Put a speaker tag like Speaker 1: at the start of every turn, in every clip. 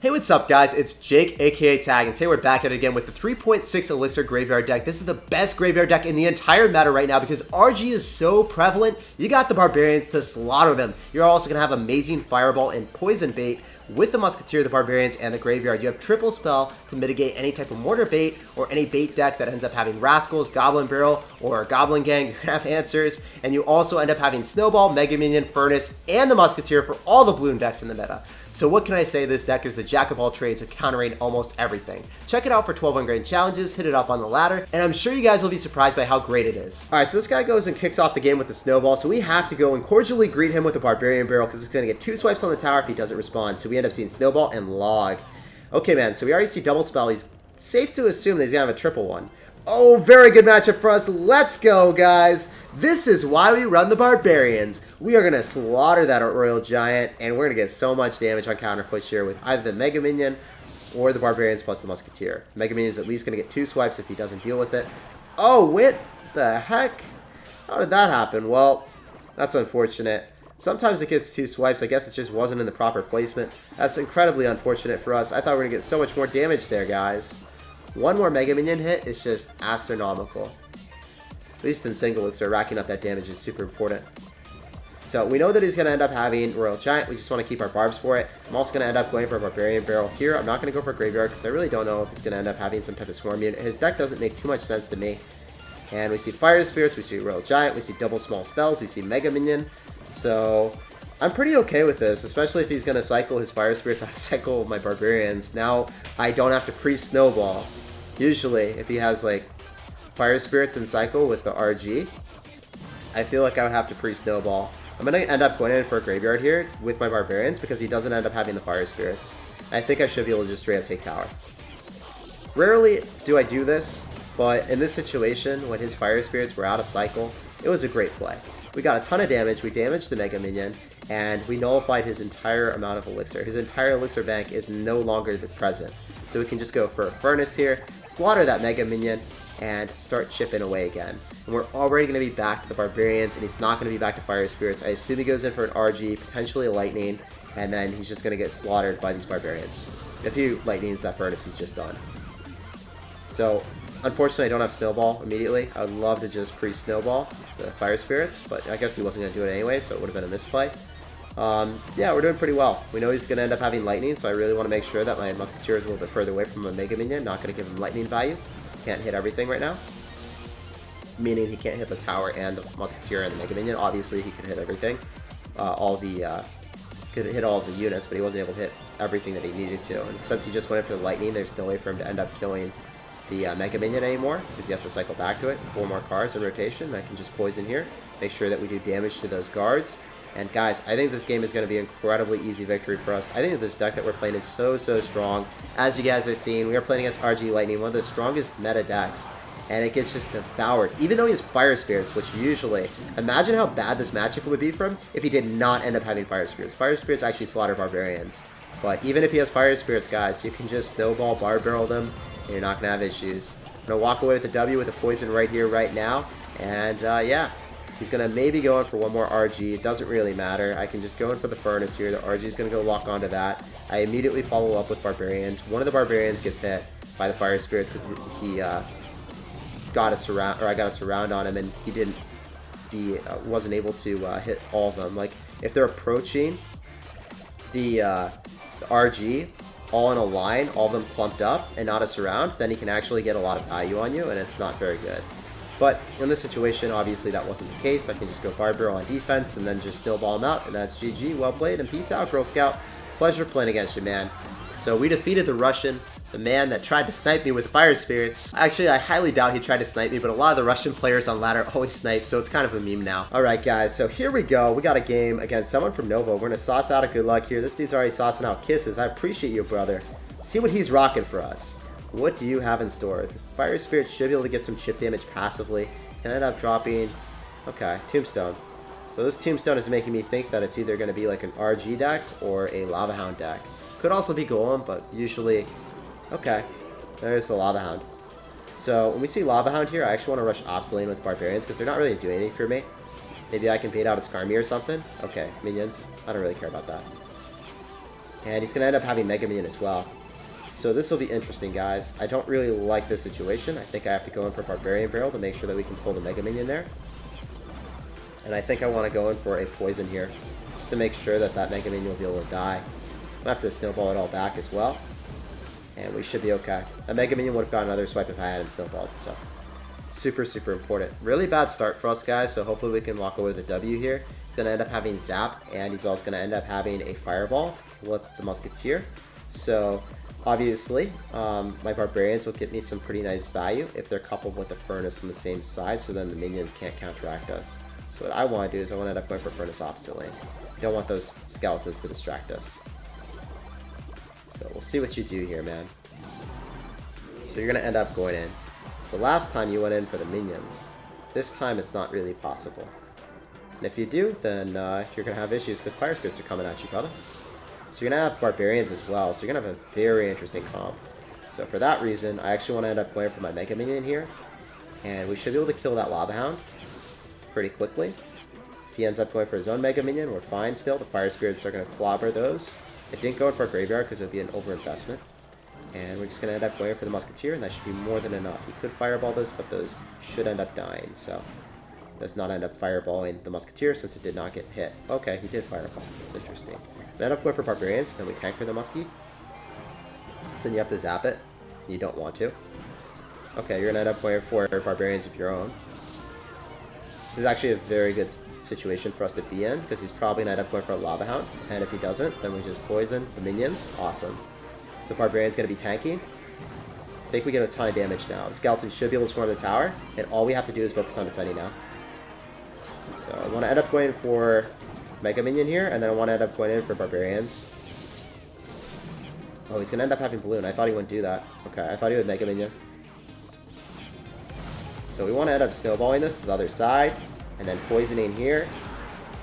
Speaker 1: Hey, what's up guys? It's Jake, aka Tag, and today we're back at it again with the 3.6 Elixir Graveyard deck. This is the best graveyard deck in the entire meta right now because RG is so prevalent. You got the barbarians to slaughter them. You're also going to have amazing fireball and poison bait with the musketeer, the barbarians, and the graveyard. You have triple spell to mitigate any type of mortar bait or any bait deck that ends up having rascals, goblin barrel, or goblin gang. You're going to have answers. And you also end up having snowball, mega minion, furnace, and the musketeer for all the bloom decks in the meta. So what can I say? This deck is the jack of all trades of countering almost everything. Check it out for 12 ungrained challenges, hit it up on the ladder, and I'm sure you guys will be surprised by how great it is. Alright, so this guy goes and kicks off the game with the snowball, so we have to go and cordially greet him with a barbarian barrel because it's going to get 2 swipes on the tower if he doesn't respond. So we end up seeing snowball and log. Okay man, so we already see double spell. He's safe to assume that he's going to have a triple one. Oh, very good matchup for us. Let's go, guys. This is why we run the barbarians. We are going to slaughter that Royal Giant, and we're going to get so much damage on counter push here with either the Mega Minion or the barbarians plus the musketeer. Mega Minion is at least going to get 2 swipes if he doesn't deal with it. Oh, what the heck? How did that happen? Well, that's unfortunate. Sometimes it gets 2 swipes. I guess it just wasn't in the proper placement. That's incredibly unfortunate for us. I thought we were going to get so much more damage there, guys. One more Mega Minion hit is just astronomical. At least in single elixir, racking up that damage is super important. So we know that he's going to end up having Royal Giant. We just want to keep our barbs for it. I'm also going to end up going for a Barbarian Barrel here. I'm not going to go for a Graveyard because I really don't know if he's going to end up having some type of Swarm unit. His deck doesn't make too much sense to me. And we see Fire Spirits, we see Royal Giant, we see double small spells, we see Mega Minion. So I'm pretty okay with this, especially if he's going to cycle his Fire Spirits. I cycle my Barbarians. Now I don't have to pre-snowball. Usually, if he has like Fire Spirits and cycle with the RG, I feel like I would have to pre-snowball. I'm going to end up going in for a Graveyard here with my Barbarians because he doesn't end up having the Fire Spirits. I think I should be able to just straight up take tower. Rarely do I do this, but in this situation, when his Fire Spirits were out of cycle, it was a great play. We got a ton of damage, we damaged the Mega Minion, and we nullified his entire amount of Elixir. His entire Elixir bank is no longer present. So we can just go for a Furnace here, slaughter that Mega Minion, and start chipping away again. And we're already going to be back to the Barbarians, and he's not going to be back to Fire Spirits. I assume he goes in for an RG, potentially a Lightning, and then he's just going to get slaughtered by these Barbarians. If he Lightnings that Furnace, he's just done. So, unfortunately, I don't have Snowball immediately. I would love to just pre-Snowball the Fire Spirits, but I guess he wasn't going to do it anyway, so it would have been a misplay. Yeah, we're doing pretty well. We know he's going to end up having Lightning, so I really want to make sure that my Musketeer is a little bit further away from a Mega Minion. Not going to give him Lightning value. Can't hit everything right now. Meaning he can't hit the tower and the Musketeer and the Mega Minion. Obviously, he could hit everything. Could hit all of the units, but he wasn't able to hit everything that he needed to. And since he just went in for the Lightning, there's no way for him to end up killing the Mega Minion anymore, because he has to cycle back to it. 4 more cards in rotation. I can just poison here. Make sure that we do damage to those guards. And guys, I think this game is going to be an incredibly easy victory for us. I think this deck that we're playing is so strong. As you guys are seeing, we are playing against RG Lightning, one of the strongest meta decks. And it gets just devoured. Even though he has Fire Spirits, which usually... Imagine how bad this matchup would be for him if he did not end up having Fire Spirits. Fire Spirits actually slaughter Barbarians. But even if he has Fire Spirits, guys, you can just Snowball, Bar Barrel them, and you're not going to have issues. I'm going to walk away with a W with a Poison right here, right now. And, yeah. He's going to maybe go in for one more RG. It doesn't really matter. I can just go in for the Furnace here. The RG is going to go lock onto that. I immediately follow up with Barbarians. One of the Barbarians gets hit by the Fire Spirits because he got a surround, or I got a surround on him, and he wasn't able to hit all of them. Like, if they're approaching the RG all in a line, all of them clumped up, and not a surround, then he can actually get a lot of value on you, and it's not very good. But in this situation, obviously that wasn't the case. I can just go Fire Barrel on defense and then just snowball him out, and that's GG. Well played, and peace out, Girl Scout. Pleasure playing against you, man. So we defeated the Russian, the man that tried to snipe me with Fire Spirits. Actually, I highly doubt he tried to snipe me, but a lot of the Russian players on ladder always snipe, so it's kind of a meme now. Alright guys, so here we go. We got a game against someone from Nova. We're going to sauce out a good luck here. This dude's already saucing out kisses. I appreciate you, brother. See what he's rocking for us. What do you have in store? The Fire Spirit should be able to get some chip damage passively. It's going to end up dropping... Okay, Tombstone. So this Tombstone is making me think that it's either going to be like an RG deck or a Lava Hound deck. Could also be Golem, but usually... Okay, there's the Lava Hound. So when we see Lava Hound here, I actually want to rush Obsolete with Barbarians because they're not really doing anything for me. Maybe I can bait out a Skarmy or something. Okay, minions. I don't really care about that. And he's going to end up having Mega Minion as well. So this will be interesting, guys. I don't really like this situation. I think I have to go in for Barbarian Barrel to make sure that we can pull the Mega Minion there. And I think I want to go in for a Poison here, just to make sure that that Mega Minion will be able to die. I'm going to have to snowball it all back as well. And we should be okay. A Mega Minion would have gotten another swipe if I hadn't snowballed, so super, super important. Really bad start for us, guys, so hopefully we can walk away with a W here. He's going to end up having Zap, and he's also going to end up having a Fireball to kill up the Musketeer. So obviously, my Barbarians will get me some pretty nice value if they're coupled with a Furnace on the same side, so then the minions can't counteract us. So what I want to do is I want to end up going for Furnace opposite lane. You don't want those skeletons to distract us. So we'll see what you do here, man. So you're going to end up going in. So last time you went in for the minions. This time it's not really possible. And if you do, then you're going to have issues because Fire Spirits are coming at you, brother. So you're going to have Barbarians as well. So you're going to have a very interesting comp. So for that reason, I actually want to end up going for my Mega Minion here. And we should be able to kill that Lava Hound pretty quickly. If he ends up going for his own Mega Minion, we're fine still. The Fire Spirits are going to clobber those. I didn't go in for a Graveyard because it would be an overinvestment. And we're just going to end up going for the Musketeer, and that should be more than enough. He could Fireball this, but those should end up dying, so does not end up Fireballing the Musketeer since it did not get hit. Okay, he did Fireball. That's interesting. We end up going for Barbarians, then we tank for the Muskie. So then you have to zap it. You don't want to. Okay, you're going to end up going for Barbarians of your own. This is actually a very good situation for us to be in, because he's probably going to end up going for a Lava Hound, and if he doesn't, then we just poison the minions. Awesome. So the Barbarian's going to be tanking. I think we get a ton of damage now. The Skeleton should be able to swarm the tower, and all we have to do is focus on defending now. So I want to end up going for Mega Minion here, and then I want to end up going in for Barbarians. Oh, he's going to end up having Balloon. I thought he wouldn't do that. Okay, I thought he would Mega Minion. So we want to end up snowballing this to the other side, and then poisoning here.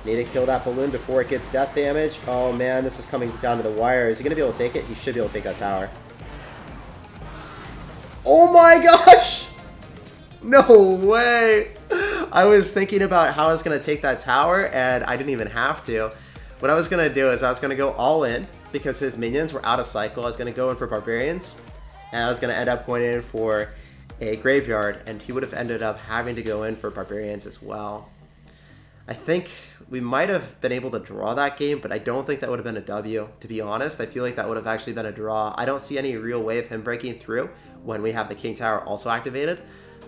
Speaker 1: Need to kill that Balloon before it gets death damage. Oh man, this is coming down to the wire. Is he going to be able to take it? He should be able to take that tower. Oh my gosh! No way! I was thinking about how I was going to take that tower, and I didn't even have to. What I was going to do is I was going to go all in, because his minions were out of cycle. I was going to go in for Barbarians, and I was going to end up going in for a Graveyard, and he would have ended up having to go in for Barbarians as well. I think we might have been able to draw that game, but I don't think that would have been a W, to be honest. I feel like that would have actually been a draw. I don't see any real way of him breaking through when we have the King Tower also activated.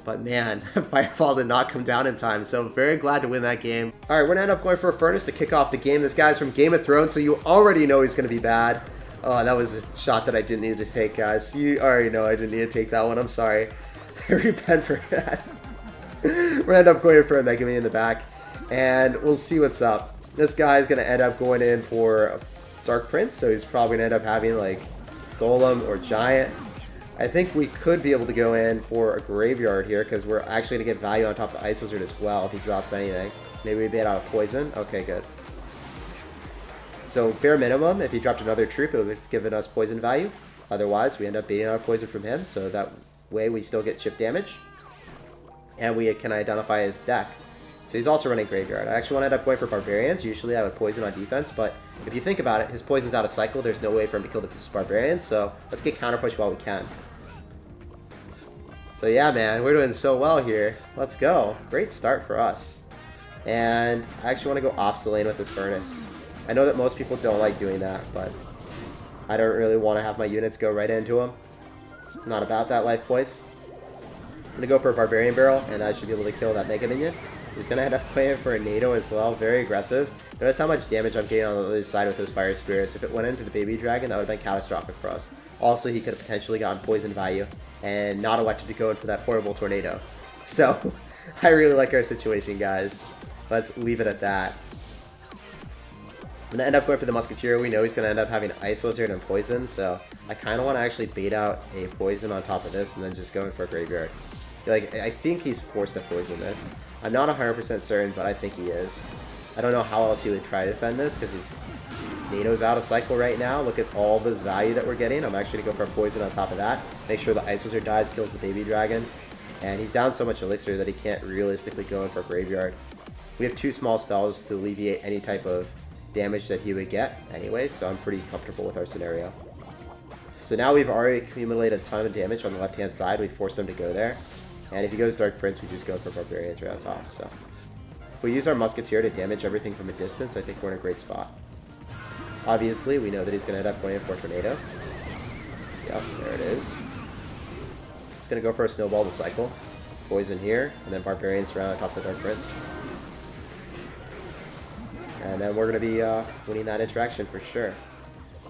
Speaker 1: But man, Firefall did not come down in time, so very glad to win that game. All right, we're gonna end up going for a Furnace to kick off the game. This guy's from Game of Thrones, so you already know he's gonna be bad. Oh, that was a shot that I didn't need to take, guys. You already know I didn't need to take that one. I'm sorry. I repent for that. We're gonna end up going for a Mega Minion in the back, and we'll see what's up. This guy's gonna end up going in for a Dark Prince, so he's probably gonna end up having like Golem or Giant. I think we could be able to go in for a Graveyard here, because we're actually going to get value on top of the Ice Wizard as well if he drops anything. Maybe we bait out a Poison. Okay, good. So bare minimum, if he dropped another troop, it would have given us Poison value. Otherwise, we end up baiting out a Poison from him, so that way we still get chip damage. And we can identify his deck. So he's also running Graveyard. I actually want to end up going for Barbarians. Usually I would Poison on defense, but if you think about it, his Poison's out of cycle. There's no way for him to kill the Barbarians, so let's get counter push while we can. So yeah, man, we're doing so well here. Let's go. Great start for us. And I actually want to go opposite lane with this Furnace. I know that most people don't like doing that, but I don't really want to have my units go right into him. Not about that life, boys. I'm going to go for a Barbarian Barrel, and I should be able to kill that Mega Minion. So he's going to end up playing for a NATO as well. Very aggressive. Notice how much damage I'm getting on the other side with those Fire Spirits. If it went into the Baby Dragon, that would have been catastrophic for us. Also, he could have potentially gotten Poison value and not elected to go in for that horrible Tornado. So, I really like our situation, guys. Let's leave it at that. I'm going to end up going for the Musketeer. We know he's going to end up having Ice Wizard and Poison, so I kind of want to actually bait out a Poison on top of this and then just go in for a Graveyard. Like, I think he's forced to Poison this. I'm not 100% certain, but I think he is. I don't know how else he would try to defend this, because his NATO's out of cycle right now. Look at all this value that we're getting. I'm actually going to go for a Poison on top of that. Make sure the Ice Wizard dies, kills the Baby Dragon. And he's down so much Elixir that he can't realistically go in for a Graveyard. We have two small spells to alleviate any type of damage that he would get anyway, so I'm pretty comfortable with our scenario. So now we've already accumulated a ton of damage on the left-hand side. We forced him to go there. And if he goes Dark Prince, we just go for Barbarians right on top. So if we use our Musketeer to damage everything from a distance, I think we're in a great spot. Obviously, we know that he's going to end up going in for a Tornado. Yep, there it is. It's going to go for a Snowball to cycle. Poison here, and then Barbarians around on top of the Dark Prince. And then we're going to be winning that interaction for sure.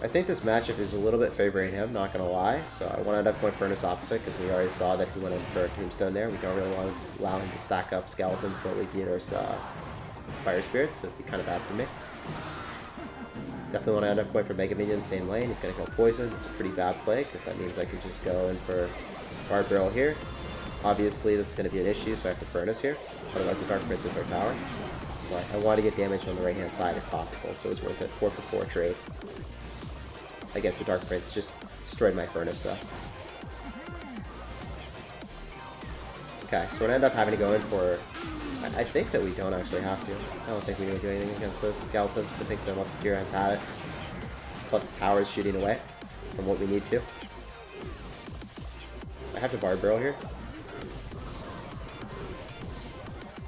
Speaker 1: I think this matchup is a little bit favoring him, not going to lie. So I want to end up going Furnace opposite because we already saw that he went in for a Tombstone there. We don't really want to allow him to stack up Skeletons to alleviate our Fire Spirits, so it'd be kind of bad for me. Definitely want to end up going for Mega Minion, same lane. He's going to go Poison. It's a pretty bad play because that means I could just go in for Barb Barrel here. Obviously, this is going to be an issue, so I have to Furnace here. Otherwise, the Dark Prince is our tower. But I want to get damage on the right-hand side if possible, so it's worth it. 4 for 4 trade. Against the Dark Prince. Just destroyed my Furnace, though. Okay, so we're going to end up having to go in for... I think that we don't actually have to. I don't think we're going to do anything against those Skeletons. I think the Musketeer has had it. Plus the tower is shooting away from what we need to. I have to Barb Barrel here.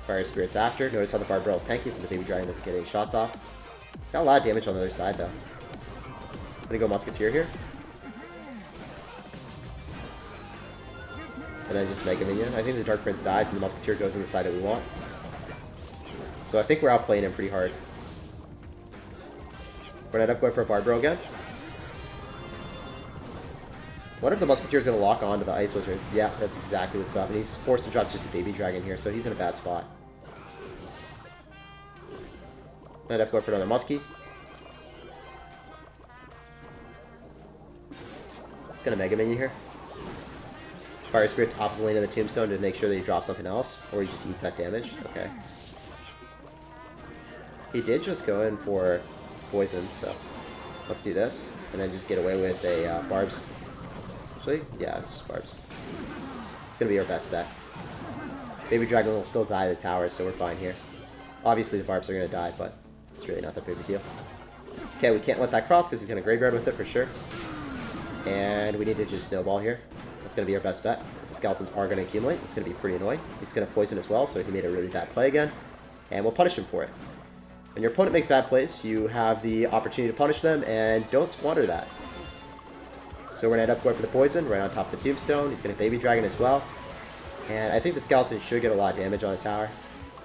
Speaker 1: Fire Spirits after. Notice how the Barb Barrel is tanky, so the Baby Dragon doesn't get any shots off. Got a lot of damage on the other side, though. I'm gonna go Musketeer here. And then just Mega Minion. I think the Dark Prince dies and the Musketeer goes on the side that we want. So I think we're outplaying him pretty hard. We're gonna end up going for a Barb Barrel again. What if the Musketeer's gonna lock on to the Ice Wizard? Yeah, that's exactly what's up. And he's forced to drop just a Baby Dragon here, so he's in a bad spot. End up going for another Muskie. Just gonna Mega Minion here. Fire Spirit's opposite lane of the Tombstone to make sure that he drops something else, or he just eats that damage. Okay. He did just go in for Poison, so let's do this, and then just get away with a Barbs. Actually, yeah, it's just Barbs. It's gonna be our best bet. Baby Dragon will still die to the tower, so we're fine here. Obviously, the Barbs are gonna die, but it's really not that big of a deal. Okay, we can't let that cross because he's gonna Graveyard with it for sure. And we need to just Snowball here. That's going to be our best bet, because the Skeletons are going to accumulate. It's going to be pretty annoying. He's going to Poison as well, so he made a really bad play again. And we'll punish him for it. When your opponent makes bad plays, you have the opportunity to punish them, and don't squander that. So we're going to end up going for the Poison, right on top of the Tombstone. He's going to Baby Dragon as well. And I think the Skeletons should get a lot of damage on the tower.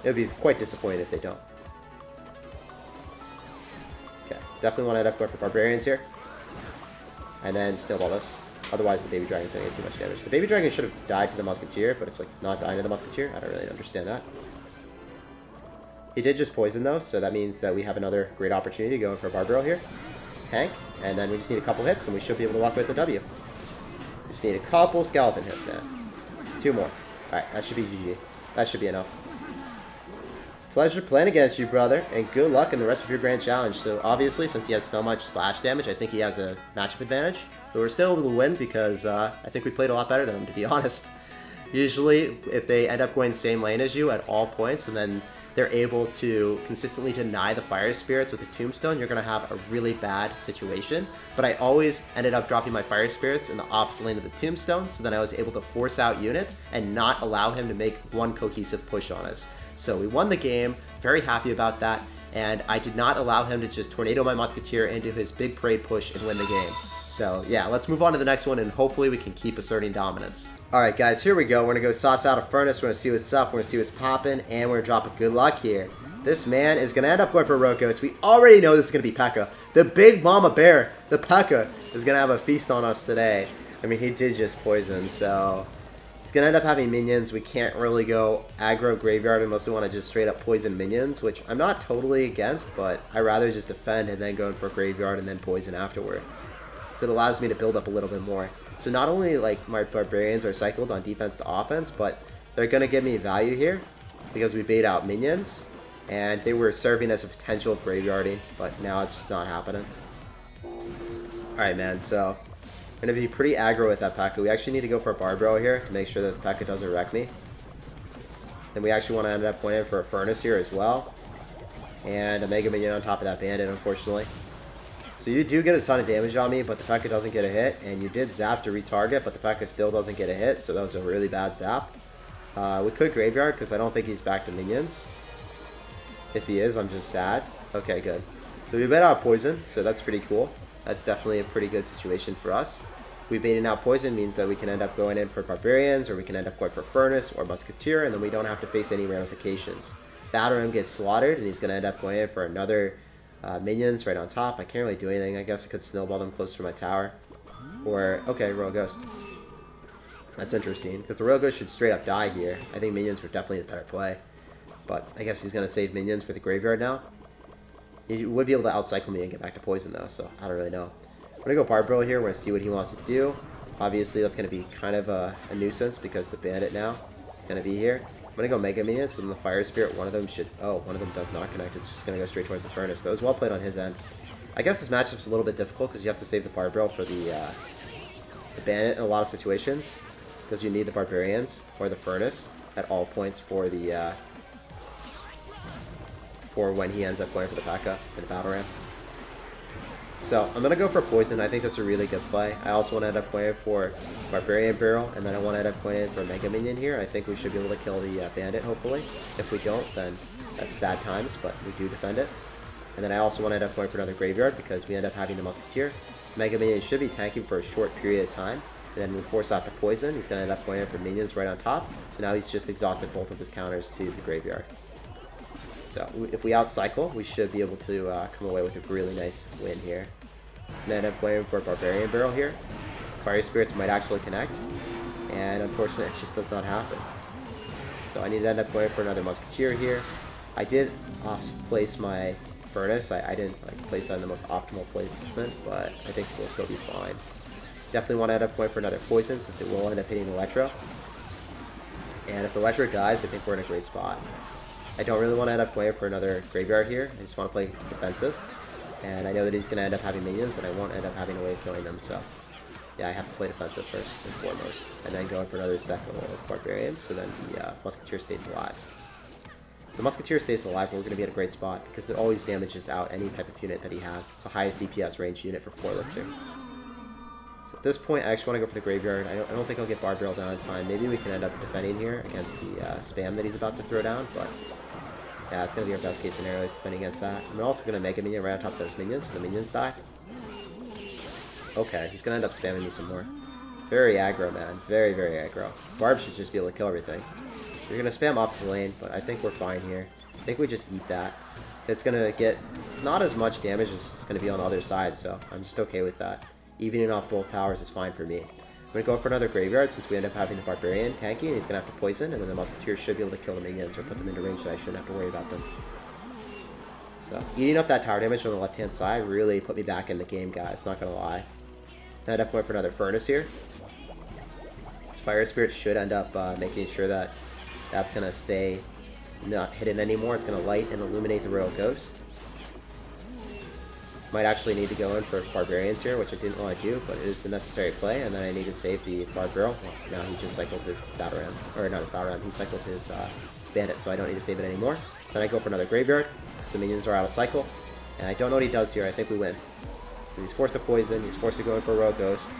Speaker 1: It would be quite disappointing if they don't. Okay, definitely want to end up going for Barbarians here. And then Snowball this. Otherwise, the Baby Dragon's going to get too much damage. The Baby Dragon should have died to the Musketeer, but it's like not dying to the Musketeer. I don't really understand that. He did just Poison, though, so that means that we have another great opportunity to go in for a Barb Barrel here. Hank, and then we just need a couple hits, and we should be able to walk away with the W. We just need a couple Skeleton hits, man. Just 2 more. Alright, that should be GG. That should be enough. Pleasure playing against you, brother, and good luck in the rest of your Grand Challenge. So obviously, since he has so much splash damage, I think he has a matchup advantage. But we're still able to win because I think we played a lot better than him, to be honest. Usually, if they end up going the same lane as you at all points, and then they're able to consistently deny the Fire Spirits with a Tombstone, you're going to have a really bad situation. But I always ended up dropping my Fire Spirits in the opposite lane of the Tombstone, so then I was able to force out units and not allow him to make one cohesive push on us. So we won the game, very happy about that, and I did not allow him to just Tornado my Musketeer into his big parade push and win the game. So yeah, let's move on to the next one, and hopefully we can keep asserting dominance. Alright guys, here we go. We're going to go sauce out a Furnace, we're going to see what's up, we're going to see what's popping, and we're going to drop a good luck here. This man is going to end up going for Rokos. We already know this is going to be Pekka. The big mama bear, the Pekka, is going to have a feast on us today. I mean, he did just Poison, so... He's going to end up having minions. We can't really go aggro Graveyard unless we want to just straight up Poison minions, which I'm not totally against, but I'd rather just defend and then go in for Graveyard and then Poison afterward. So it allows me to build up a little bit more. So not only like my Barbarians are cycled on defense to offense, but they're going to give me value here because we bait out minions, and they were serving as a potential of Graveyarding, but now it's just not happening. Alright man, so... I'm going to be pretty aggro with that Pekka. We actually need to go for a Barb Barrel here to make sure that the Pekka doesn't wreck me. Then we actually want to end up going in for a Furnace here as well. And a Mega Minion on top of that Bandit, unfortunately. So you do get a ton of damage on me, but the Pekka doesn't get a hit. And you did zap to retarget, but the Pekka still doesn't get a hit. So that was a really bad zap. We could Graveyard, because I don't think he's back to minions. If he is, I'm just sad. Okay, good. So we bait out Poison, so that's pretty cool. That's definitely a pretty good situation for us. We baiting out Poison means that we can end up going in for Barbarians, or we can end up going for Furnace or Musketeer, and then we don't have to face any ramifications. BEATDOWN gets slaughtered, and he's going to end up going in for another minions right on top. I can't really do anything. I guess I could snowball them closer to my tower. Or, okay, Royal Ghost. That's interesting, because the Royal Ghost should straight up die here. I think minions were definitely the better play. But I guess he's going to save minions for the graveyard now. He would be able to outcycle me and get back to Poison, though, so I don't really know. I'm going to go Barbarian here. We're going to see what he wants to do. Obviously, that's going to be kind of a nuisance because the Bandit now is going to be here. I'm going to go Mega Minion, so then the Fire Spirit, one of them should... Oh, one of them does not connect. It's just going to go straight towards the Furnace. That was well played on his end. I guess this matchup's a little bit difficult because you have to save the Barbarian for the Bandit in a lot of situations. Because you need the Barbarians or the Furnace at all points for the... for when he ends up going for the Pekka in the battle ramp. So I'm going to go for Poison. I think that's a really good play. I also want to end up going for Barbarian Barrel, and then I want to end up going in for Mega Minion here. I think we should be able to kill the Bandit, hopefully. If we don't, then that's sad times, but we do defend it. And then I also want to end up going for another Graveyard because we end up having the Musketeer. Mega Minion should be tanking for a short period of time. And then we force out the Poison. He's going to end up going in for Minions right on top. So now he's just exhausted both of his counters to the Graveyard. So if we outcycle, we should be able to come away with a really nice win here. And end up going for Barbarian Barrel here. Fire Spirits might actually connect. And unfortunately, it just does not happen. So I need to end up going for another Musketeer here. I did off-place my Furnace. I didn't place that in the most optimal placement, but I think we'll still be fine. Definitely want to end up going for another Poison since it will end up hitting Electro. And if Electro dies, I think we're in a great spot. I don't really want to end up going for another Graveyard here. I just want to play defensive. And I know that he's going to end up having minions, and I won't end up having a way of killing them, so... Yeah, I have to play defensive first and foremost. And then going for another second of Barbarians, so then the Musketeer stays alive. If the Musketeer stays alive, we're going to be at a great spot, because it always damages out any type of unit that he has. It's the highest DPS range unit for 4 Elixir. So at this point, I actually want to go for the Graveyard. I don't think I'll get Barbarian down in time. Maybe we can end up defending here against the spam that he's about to throw down, but... Yeah, it's going to be our best case scenario is defending against that. I'm also going to Mega Minion right on top of those minions, so the minions die. Okay, he's going to end up spamming me some more. Very aggro, man. Very, very aggro. Barb should just be able to kill everything. You're going to spam opposite lane, but I think we're fine here. I think we just eat that. It's going to get not as much damage as it's going to be on the other side, so I'm just okay with that. Evening off both towers is fine for me. I'm going to go for another Graveyard since we end up having the Barbarian tanky, and he's going to have to Poison, and then the Musketeer should be able to kill the minions or put them into range that I shouldn't have to worry about them. So, eating up that tower damage on the left-hand side really put me back in the game, guys, not going to lie. I end up going for another Furnace here. This Fire Spirit should end up making sure that that's going to stay not hidden anymore. It's going to light and illuminate the Royal Ghost. Might actually need to go in for Barbarians here, which I didn't want to do, but it is the necessary play, and then I need to save the Barbarian. Well, now he just cycled his Battle Ram, or not his Battle Ram, he cycled his Bandit, so I don't need to save it anymore. Then I go for another Graveyard, because the minions are out of cycle, and I don't know what he does here. I think we win. He's forced to Poison, he's forced to go in for Royal Ghost.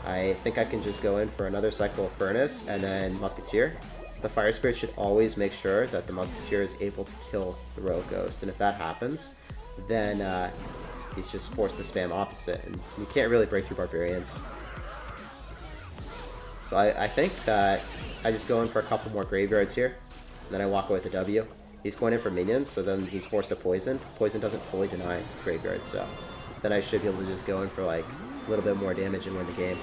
Speaker 1: I think I can just go in for another cycle of Furnace, and then Musketeer. The Fire Spirit should always make sure that the Musketeer is able to kill the Royal Ghost, and if that happens, then he's just forced to spam opposite, and you can't really break through Barbarians. So I think that I just go in for a couple more Graveyards here, and then I walk away with a W. He's going in for minions, so then he's forced to Poison. Poison doesn't fully deny Graveyard, so then I should be able to just go in for like a little bit more damage and win the game.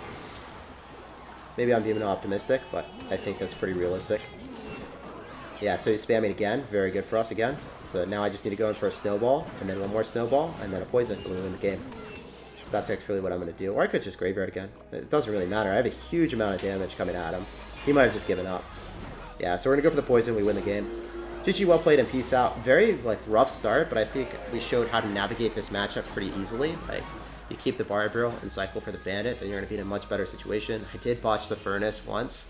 Speaker 1: Maybe I'm being optimistic, but I think that's pretty realistic. Yeah, so he's spamming again. Very good for us again. So now I just need to go in for a Snowball, and then one more Snowball, and then a Poison, and we win the game. So that's actually what I'm going to do. Or I could just Graveyard again. It doesn't really matter. I have a huge amount of damage coming at him. He might have just given up. Yeah, so we're going to go for the Poison. We win the game. GG, well played, and peace out. Very, rough start, but I think we showed how to navigate this matchup pretty easily. You keep the Barbarian and cycle for the Bandit, then you're going to be in a much better situation. I did botch the Furnace once,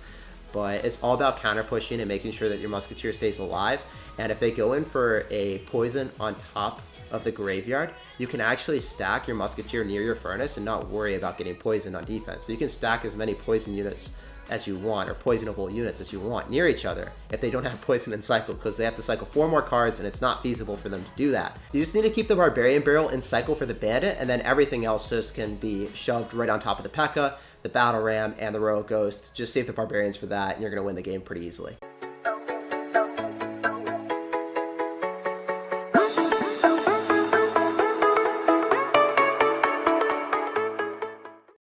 Speaker 1: but it's all about counter pushing and making sure that your Musketeer stays alive. And if they go in for a poison on top of the graveyard, you can actually stack your musketeer near your furnace and not worry about getting poisoned on defense. So you can stack as many poison units as you want, or poisonable units as you want, near each other if they don't have poison in cycle, because they have to cycle 4 more cards and it's not feasible for them to do that. You just need to keep the barbarian barrel in cycle for the bandit, and then everything else just can be shoved right on top of the Pekka, the battle ram, and the royal ghost. Just save the barbarians for that and you're going to win the game pretty easily.